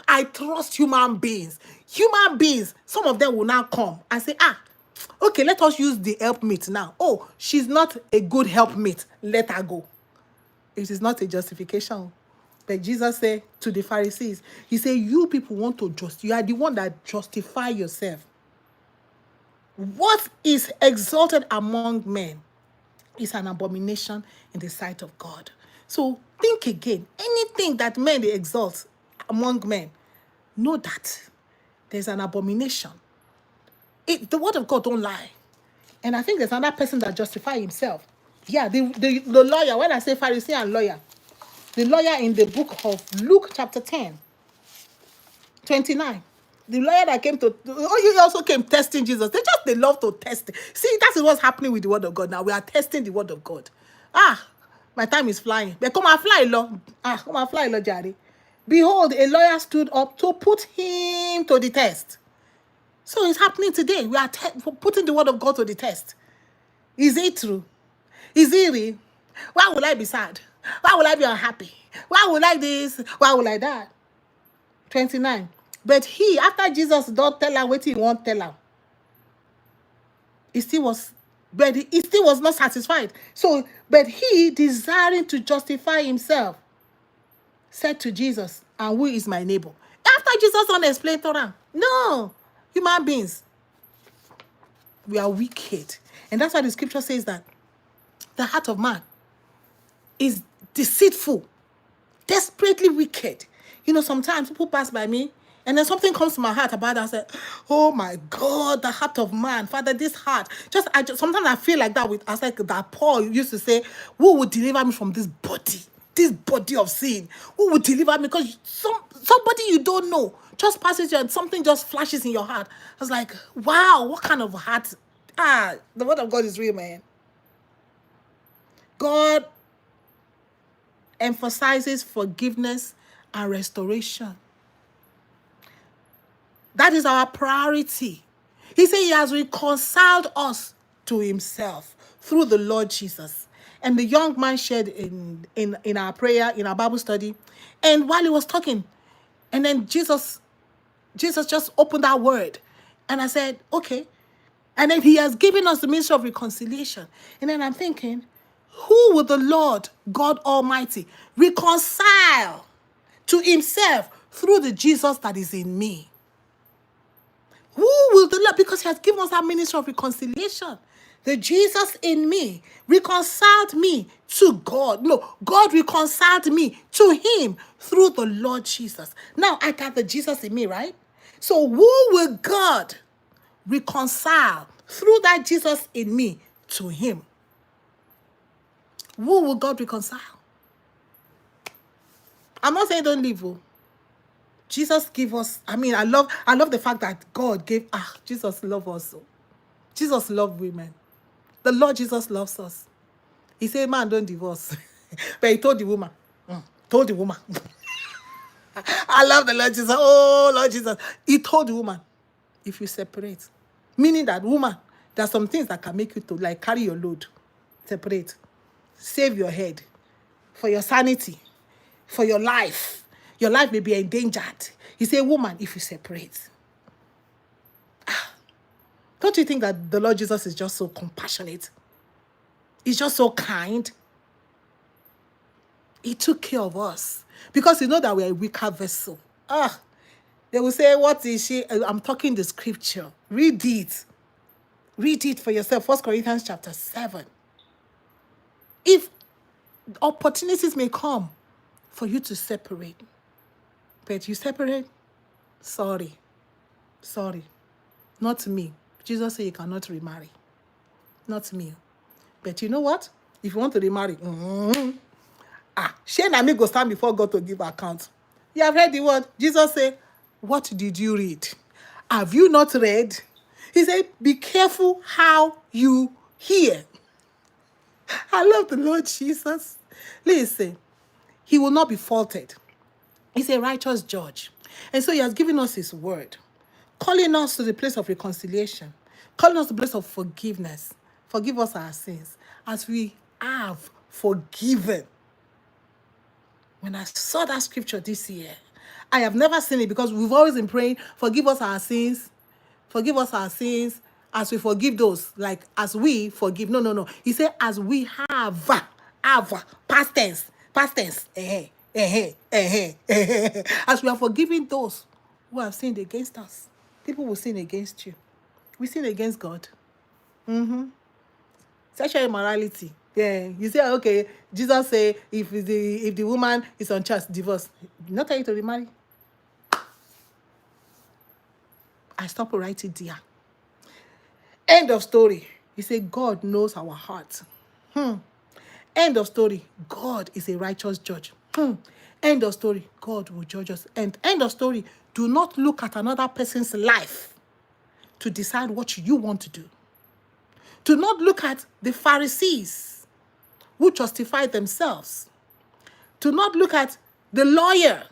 I trust human beings. Human beings, some of them will now come and say, okay, let us use the helpmeet now. Oh, she's not a good helpmeet. Let her go. It is not a justification. But Jesus said to the Pharisees, he said, you people want to you are the one that justify yourself. What is exalted among men is an abomination in the sight of God. So think again. Anything that men they exalt among men, know that there's an abomination. The word of God don't lie. And I think there's another person that justify himself. Yeah, the lawyer, when I say Pharisee and lawyer, the lawyer in the book of Luke chapter 10, 29. The lawyer that came to, he also came testing Jesus. They love to test. See, that's what's happening with the word of God now. We are testing the word of God. My time is flying. But come and fly, Lord. Come and fly, Lord, Jari. Behold, a lawyer stood up to put him to the test. So it's happening today. We are putting the word of God to the test. Is it true? Is it real? Why will I be sad? Why will I be unhappy? Why will I this? Why will I that? 29. But he, after Jesus don't tell her what he won't tell her, he still was not satisfied. So, but he, desiring to justify himself, said to Jesus, and who is my neighbor? After Jesus unexplained to her, no, human beings, we are wicked. And that's why the scripture says that the heart of man is deceitful, desperately wicked. You know, sometimes people pass by me, and then something comes to my heart about that. I say, oh my God, the heart of man. Father, this heart. Sometimes I feel like that as like that Paul used to say, who would deliver me from this body of sin? Who would deliver me? Because somebody you don't know just passes you and something just flashes in your heart. I was like, wow, what kind of heart? The word of God is real, man. God emphasizes forgiveness and restoration. That is our priority. He said he has reconciled us to himself through the Lord Jesus. And the young man shared in our prayer, in our Bible study. And while he was talking, and then Jesus just opened that word. And I said, okay. And then he has given us the ministry of reconciliation. And then I'm thinking, who will the Lord God Almighty reconcile to himself through the Jesus that is in me? Who will the Lord, because he has given us that ministry of reconciliation. The Jesus in me reconciled me to God. No, God reconciled me to him through the Lord Jesus. Now I got the Jesus in me, right? So who will God reconcile through that Jesus in me to him? Who will God reconcile? I'm not saying don't live. Jesus gave us, I love the fact that God gave, Jesus loved us so. Jesus loved women. The Lord Jesus loves us. He said, man, don't divorce. But he told the woman. I love the Lord Jesus. Oh, Lord Jesus. He told the woman, if you separate, meaning that woman, there are some things that can make you to like carry your load. Separate. Save your head. For your sanity. For your life. Your life may be endangered. He said, woman, if you separate. Don't you think that the Lord Jesus is just so compassionate? He's just so kind. He took care of us because he knows that we're a weaker vessel. They will say, what is she? I'm talking the scripture. Read it. Read it for yourself. 1 Corinthians chapter 7. If opportunities may come for you to separate, but you separate, sorry. Not me. Jesus said you cannot remarry. Not me. But you know what? If you want to remarry, Shane and me go stand before God to give account. You have read the word. Jesus said, what did you read? Have you not read? He said, be careful how you hear. I love the Lord Jesus. Listen, he will not be faulted. He's a righteous judge. And so he has given us his word, calling us to the place of reconciliation, calling us to the place of forgiveness. Forgive us our sins as we have forgiven. When I saw that scripture this year, I have never seen it because we've always been praying, forgive us our sins as we forgive those, like as we forgive. No. He said, as we have, past tense, as we are forgiving those who have sinned against us. People will sin against you. We sin against God. Sexual immorality. Yeah, you say, okay, Jesus say if the woman is unchaste, divorce. Not tell you to remarry. I stop right it there. End of story. He said God knows our heart. End of story. God is a righteous judge. End of story. God will judge us. And end of story. Do not look at another person's life to decide what you want to do. Do not look at the Pharisees who justify themselves. Do not look at the lawyer.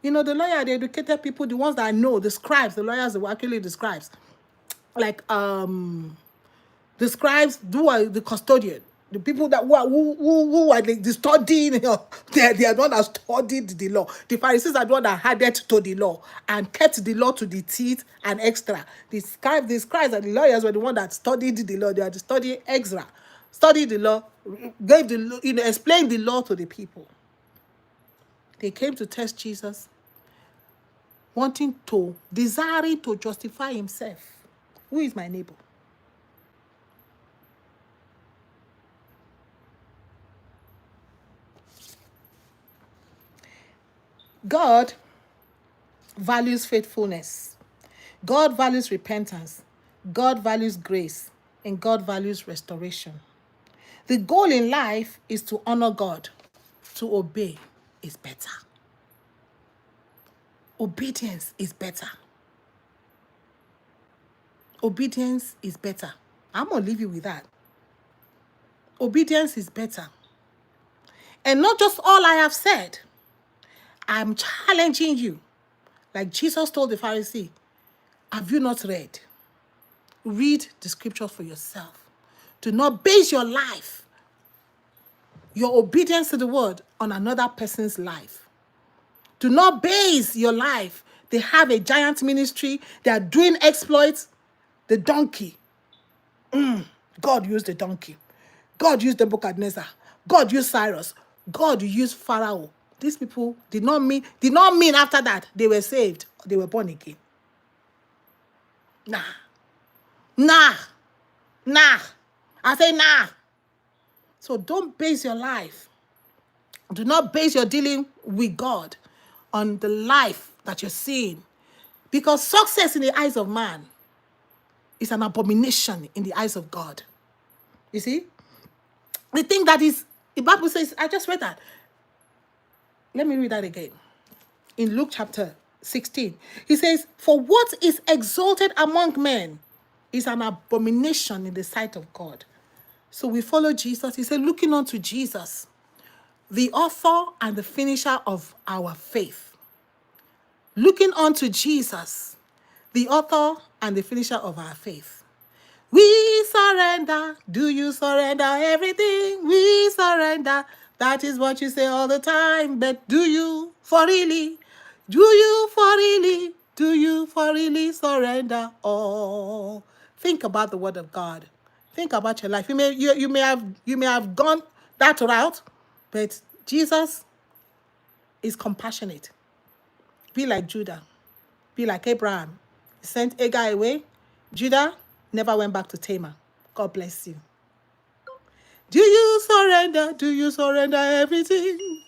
You know, the lawyer, the educated people, the ones that know, the scribes, the lawyers were actually the scribes. Like the scribes, who are the custodian, the people that who are the studying, they are the one that studied the law. The Pharisees are the one that added to the law and kept the law to the teeth and extra. The scribes and the lawyers were the one that studied the law. They had to study extra, studied the law, gave the law, explained the law to the people. They came to test Jesus, desiring to justify himself. Who is my neighbor? God values faithfulness. God values repentance. God values grace. And God values restoration. The goal in life is to honor God. To obey is better. Obedience is better. Obedience is better. I'm going to leave you with that. Obedience is better. And not just all I have said. I'm challenging you. Like Jesus told the Pharisee, have you not read? Read the scriptures for yourself. Do not base your life, your obedience to the word, on another person's life. Do not base your life. They have a giant ministry. They are doing exploits. The donkey. God used the donkey. God used Nebuchadnezzar. God used Cyrus. God used Pharaoh. These people did not mean after that they were saved. They were born again. Nah. I say nah. So don't base your life. Do not base your dealing with God on the life that you're seeing. Because success in the eyes of man is an abomination in the eyes of God. You see? The thing that is, the Bible says, I just read that. Let me read that again. In Luke chapter 16, he says, for what is exalted among men is an abomination in the sight of God. So we follow Jesus. He said, looking unto Jesus, the author and the finisher of our faith. Looking unto Jesus, the author and the finisher of our faith. We surrender. Do you surrender everything? We surrender. That is what you say all the time. But do you for really? Do you for really? Do you for really surrender all? Think about the word of God. Think about your life. You may have gone that route, but Jesus is compassionate. Be like Judah. Be like Abraham. He sent Hagar away. Judah never went back to Tamar. God bless you. Do you surrender? Do you surrender everything?